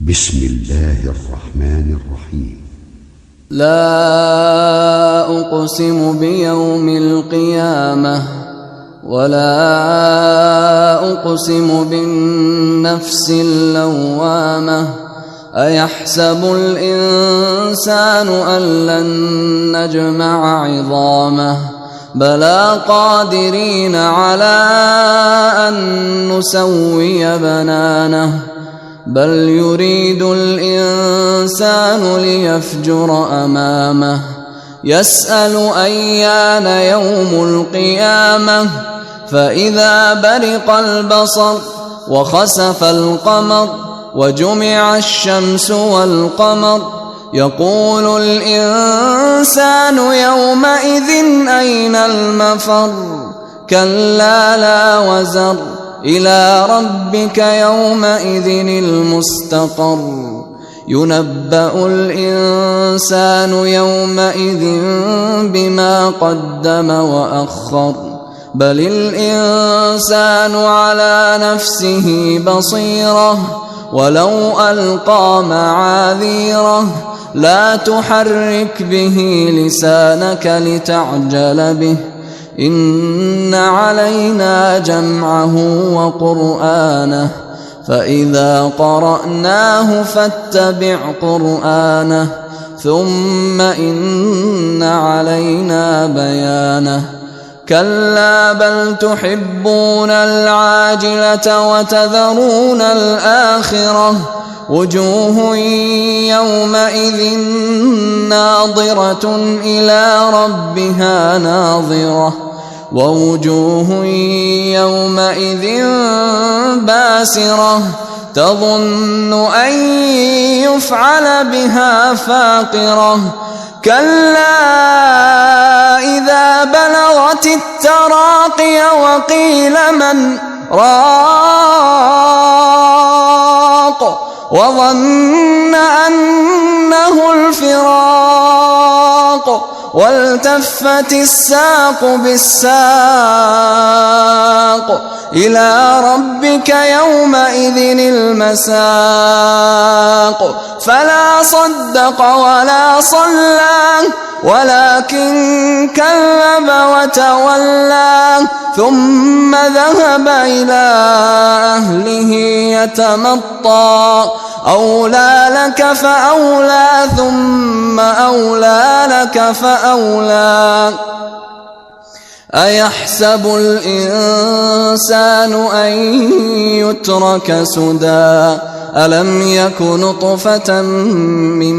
بسم الله الرحمن الرحيم. لا أقسم بيوم القيامة ولا أقسم بالنفس اللوامة أيحسب الإنسان أن لن نجمع عظامه بلى قادرين على أن نسوي بنانه بل يريد الإنسان ليفجر أمامه يسأل أيان يوم القيامة فإذا برق البصر وخسف القمر وجمع الشمس والقمر يقول الإنسان يومئذ أين المفر كلا لا وزر إلى ربك يومئذ المستقر ينبأ الإنسان يومئذ بما قدم وأخر بل الإنسان على نفسه بصيرة ولو ألقى معاذيره لا تحرك به لسانك لتعجل به إن علينا جمعه وقرآنه فإذا قرأناه فاتبع قرآنه ثم إن علينا بيانه كلا بل تحبون العاجلة وتذرون الآخرة وجوه يومئذ ناظرة إلى ربها ناظرة ووجوه يومئذ باسرة تظن أن يفعل بها فاقرة كلا إذا بلغت التراقي وقيل من راق وظن أنه الفراق والتفت الساق بالساق إلى ربك يومئذ المساق فلا صدق ولا صلى ولكن كذب وتولى ثم ذهب إلى أهله يتمطى أولى لك فأولى ثم أولى لك فأولى أيحسب الإنسان أن يترك سدى ألم يك نطفة من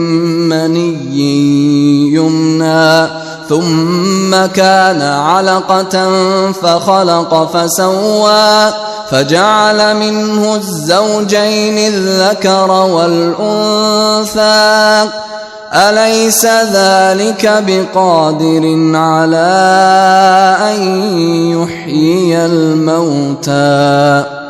مني يمنى ثم كان علقة فخلق فسوى فجعل منه الزوجين الذكر والأنثى أليس ذلك بقادر على أن يحيي الموتى